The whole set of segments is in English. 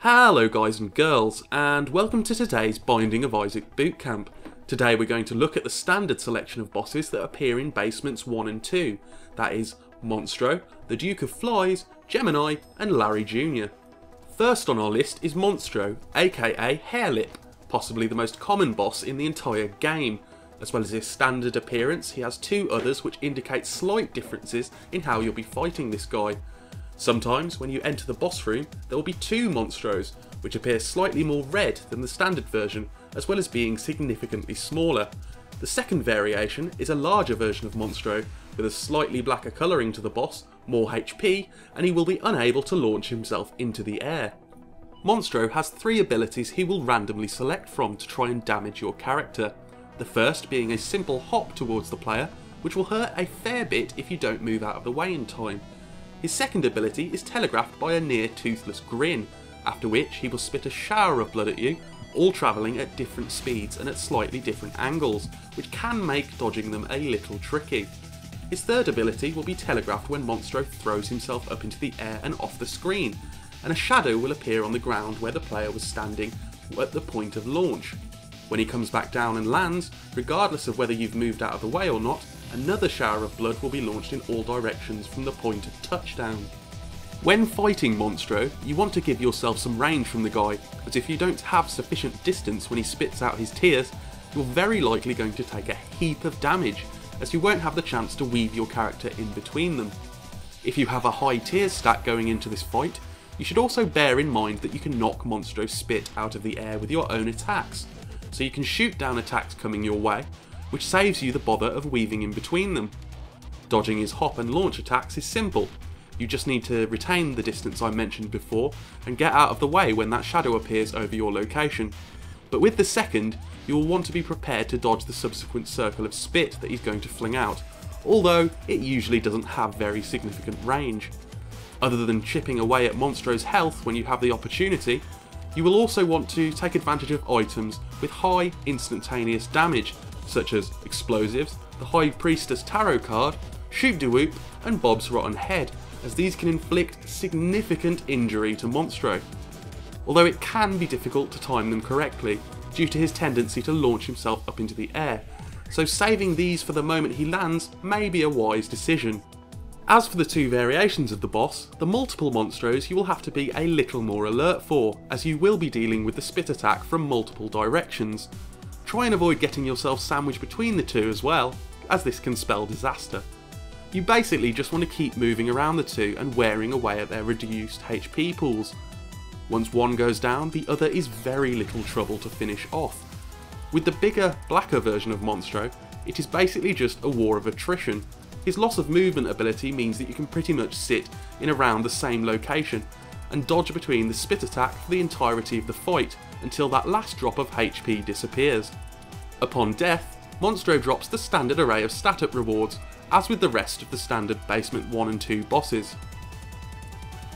Hello guys and girls, and welcome to today's Binding of Isaac bootcamp. Today we're going to look at the standard selection of bosses that appear in basements 1 and 2. That is Monstro, the Duke of Flies, Gemini and Larry Jr. First on our list is Monstro, aka Hairlip, possibly the most common boss in the entire game. As well as his standard appearance, he has two others which indicate slight differences in how you'll be fighting this guy. Sometimes, when you enter the boss room, there will be two Monstros, which appear slightly more red than the standard version, as well as being significantly smaller. The second variation is a larger version of Monstro, with a slightly blacker colouring to the boss, more HP, and he will be unable to launch himself into the air. Monstro has three abilities he will randomly select from to try and damage your character. The first being a simple hop towards the player, which will hurt a fair bit if you don't move out of the way in time. His second ability is telegraphed by a near toothless grin, after which he will spit a shower of blood at you, all travelling at different speeds and at slightly different angles, which can make dodging them a little tricky. His third ability will be telegraphed when Monstro throws himself up into the air and off the screen, and a shadow will appear on the ground where the player was standing at the point of launch. When he comes back down and lands, regardless of whether you've moved out of the way or not, another shower of blood will be launched in all directions from the point of touchdown. When fighting Monstro, you want to give yourself some range from the guy, as if you don't have sufficient distance when he spits out his tears, you're very likely going to take a heap of damage, as you won't have the chance to weave your character in between them. If you have a high tears stat going into this fight, you should also bear in mind that you can knock Monstro's spit out of the air with your own attacks, so you can shoot down attacks coming your way, which saves you the bother of weaving in between them. Dodging his hop and launch attacks is simple. You just need to retain the distance I mentioned before and get out of the way when that shadow appears over your location. But with the second, you will want to be prepared to dodge the subsequent circle of spit that he's going to fling out, although it usually doesn't have very significant range. Other than chipping away at Monstro's health when you have the opportunity, you will also want to take advantage of items with high instantaneous damage, such as Explosives, the High Priestess Tarot card, Shoop-de-Whoop and Bob's Rotten Head, as these can inflict significant injury to Monstro. Although it can be difficult to time them correctly, due to his tendency to launch himself up into the air, so saving these for the moment he lands may be a wise decision. As for the two variations of the boss, the multiple Monstros you will have to be a little more alert for, as you will be dealing with the spit attack from multiple directions. Try and avoid getting yourself sandwiched between the two as well, as this can spell disaster. You basically just want to keep moving around the two and wearing away at their reduced HP pools. Once one goes down, the other is very little trouble to finish off. With the bigger, blacker version of Monstro, it is basically just a war of attrition. His loss of movement ability means that you can pretty much sit in around the same location and dodge between the spit attack for the entirety of the fight until that last drop of HP disappears. Upon death, Monstro drops the standard array of stat up rewards, as with the rest of the standard basement 1 and 2 bosses.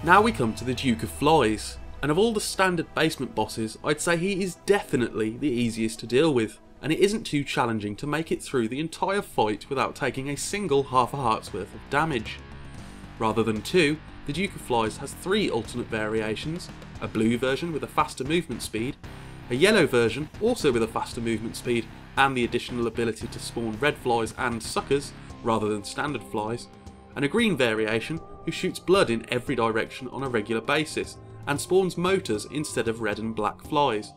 Now we come to the Duke of Flies, and of all the standard basement bosses, I'd say he is definitely the easiest to deal with, and it isn't too challenging to make it through the entire fight without taking a single half a heart's worth of damage. Rather than two, the Duke of Flies has three alternate variations: a blue version with a faster movement speed, a yellow version also with a faster movement speed and the additional ability to spawn red flies and suckers rather than standard flies, and a green variation who shoots blood in every direction on a regular basis and spawns motors instead of red and black flies.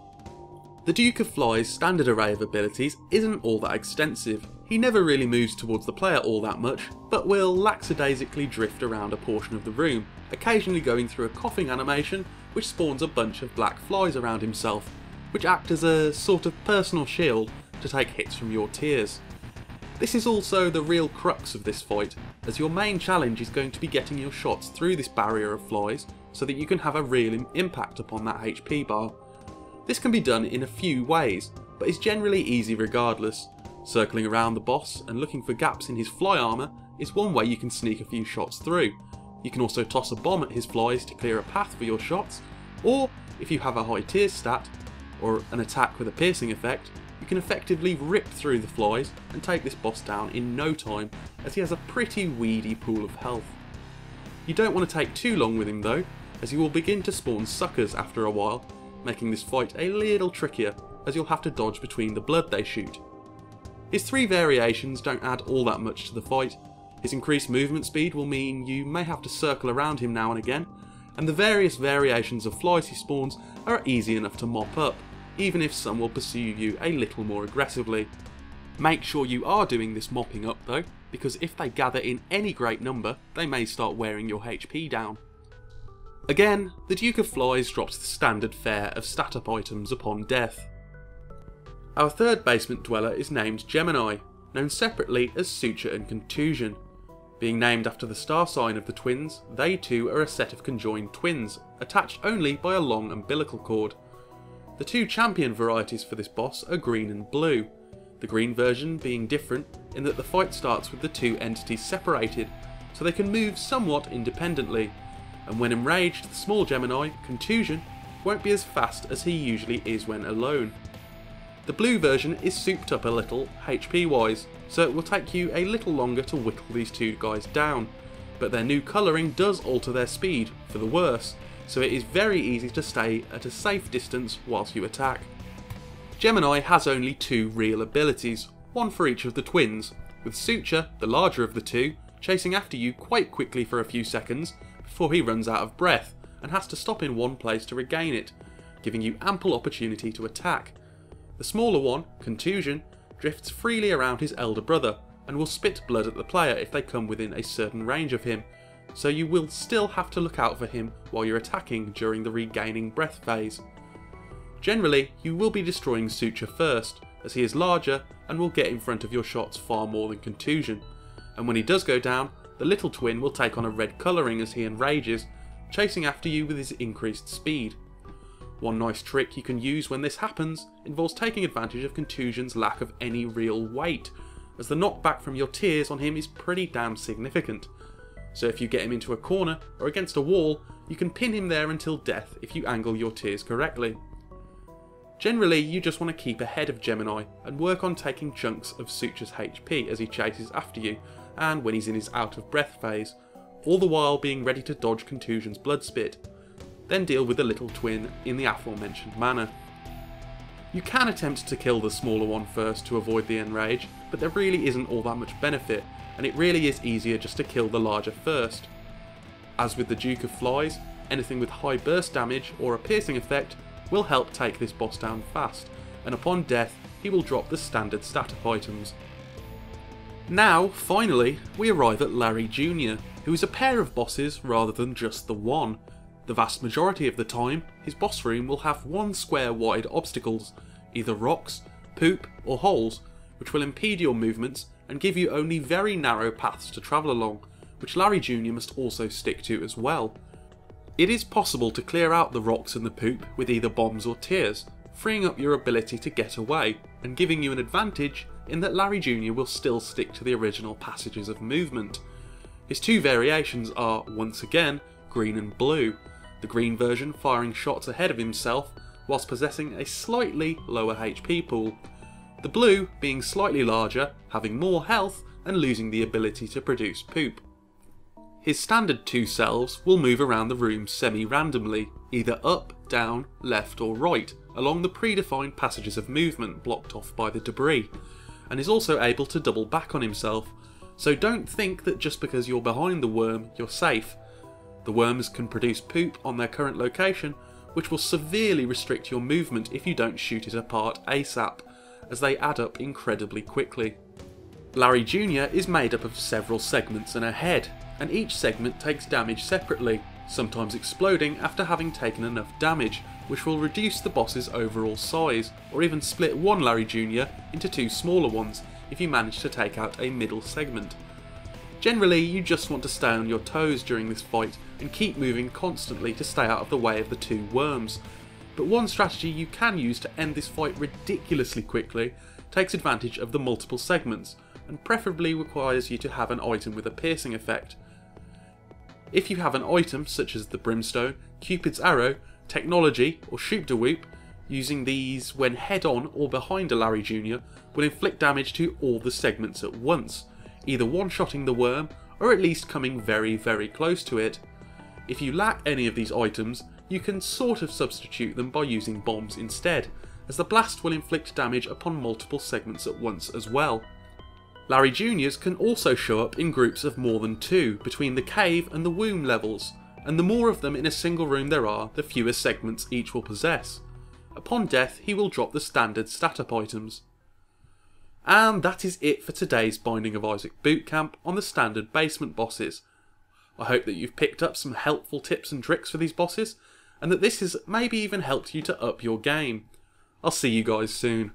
The Duke of Flies' standard array of abilities isn't all that extensive. He never really moves towards the player all that much, but will lackadaisically drift around a portion of the room, occasionally going through a coughing animation which spawns a bunch of black flies around himself, which act as a sort of personal shield to take hits from your tears. This is also the real crux of this fight, as your main challenge is going to be getting your shots through this barrier of flies so that you can have a real impact upon that HP bar. This can be done in a few ways, but is generally easy regardless. Circling around the boss and looking for gaps in his fly armour is one way you can sneak a few shots through. You can also toss a bomb at his flies to clear a path for your shots, or if you have a high tears stat, or an attack with a piercing effect, you can effectively rip through the flies and take this boss down in no time, as he has a pretty weedy pool of health. You don't want to take too long with him though, as he will begin to spawn suckers after a while, making this fight a little trickier as you'll have to dodge between the blood they shoot. His 3 variations don't add all that much to the fight. His increased movement speed will mean you may have to circle around him now and again, and the various variations of flies he spawns are easy enough to mop up, even if some will pursue you a little more aggressively. Make sure you are doing this mopping up though, because if they gather in any great number, they may start wearing your HP down. Again, the Duke of Flies drops the standard fare of stat up items upon death. Our third basement dweller is named Gemini, known separately as Suture and Contusion. Being named after the star sign of the twins, they too are a set of conjoined twins, attached only by a long umbilical cord. The 2 champion varieties for this boss are green and blue, the green version being different in that the fight starts with the 2 entities separated, so they can move somewhat independently, and when enraged, the small Gemini, Contusion, won't be as fast as he usually is when alone. The blue version is souped up a little HP wise, so it will take you a little longer to whittle these 2 guys down, but their new colouring does alter their speed for the worse, so it is very easy to stay at a safe distance whilst you attack. Gemini has only 2 real abilities, one for each of the twins, with Suture, the larger of the 2, chasing after you quite quickly for a few seconds before he runs out of breath and has to stop in one place to regain it, giving you ample opportunity to attack. The smaller one, Contusion, drifts freely around his elder brother and will spit blood at the player if they come within a certain range of him, so you will still have to look out for him while you're attacking during the regaining breath phase. Generally, you will be destroying Suture first, as he is larger and will get in front of your shots far more than Contusion, and when he does go down, the little twin will take on a red colouring as he enrages, chasing after you with his increased speed. One nice trick you can use when this happens involves taking advantage of Contusion's lack of any real weight, as the knockback from your tears on him is pretty damn significant. So if you get him into a corner or against a wall, you can pin him there until death if you angle your tears correctly. Generally, you just want to keep ahead of Gemini and work on taking chunks of Suture's HP as he chases after you and when he's in his out of breath phase, all the while being ready to dodge Contusion's blood spit. Then deal with the little twin in the aforementioned manner. You can attempt to kill the smaller one first to avoid the enrage, but there really isn't all that much benefit, and it really is easier just to kill the larger first. As with the Duke of Flies, anything with high burst damage or a piercing effect will help take this boss down fast, and upon death he will drop the standard stat up items. Now, finally, we arrive at Larry Jr, who is a pair of bosses rather than just the one. The vast majority of the time, his boss room will have 1 square wide obstacles, either rocks, poop or holes, which will impede your movements and give you only very narrow paths to travel along, which Larry Jr must also stick to as well. It is possible to clear out the rocks and the poop with either bombs or tears, freeing up your ability to get away, and giving you an advantage in that Larry Jr will still stick to the original passages of movement. His 2 variations are, once again, green and blue, the green version firing shots ahead of himself whilst possessing a slightly lower HP pool, the blue being slightly larger, having more health and losing the ability to produce poop. His standard 2 selves will move around the room semi-randomly, either up, down, left or right, along the predefined passages of movement blocked off by the debris, and is also able to double back on himself, so don't think that just because you're behind the worm you're safe. The worms can produce poop on their current location, which will severely restrict your movement if you don't shoot it apart ASAP, as they add up incredibly quickly. Larry Jr is made up of several segments and a head, and each segment takes damage separately, sometimes exploding after having taken enough damage, which will reduce the boss's overall size, or even split one Larry Jr into 2 smaller ones if you manage to take out a middle segment. Generally, you just want to stay on your toes during this fight and keep moving constantly to stay out of the way of the 2 worms. But one strategy you can use to end this fight ridiculously quickly takes advantage of the multiple segments, and preferably requires you to have an item with a piercing effect. If you have an item such as the Brimstone, Cupid's Arrow, Technology or Shoop-de-Whoop, using these when head on or behind a Larry Jr will inflict damage to all the segments at once, either one-shotting the worm or at least coming very close to it. If you lack any of these items, you can sort of substitute them by using bombs instead, as the blast will inflict damage upon multiple segments at once as well. Larry Jr.'s can also show up in groups of more than 2 between the cave and the womb levels, and the more of them in a single room there are, the fewer segments each will possess. Upon death, he will drop the standard stat-up items. And that is it for today's Binding of Isaac bootcamp on the standard basement bosses. I hope that you've picked up some helpful tips and tricks for these bosses, and that this has maybe even helped you to up your game. I'll see you guys soon.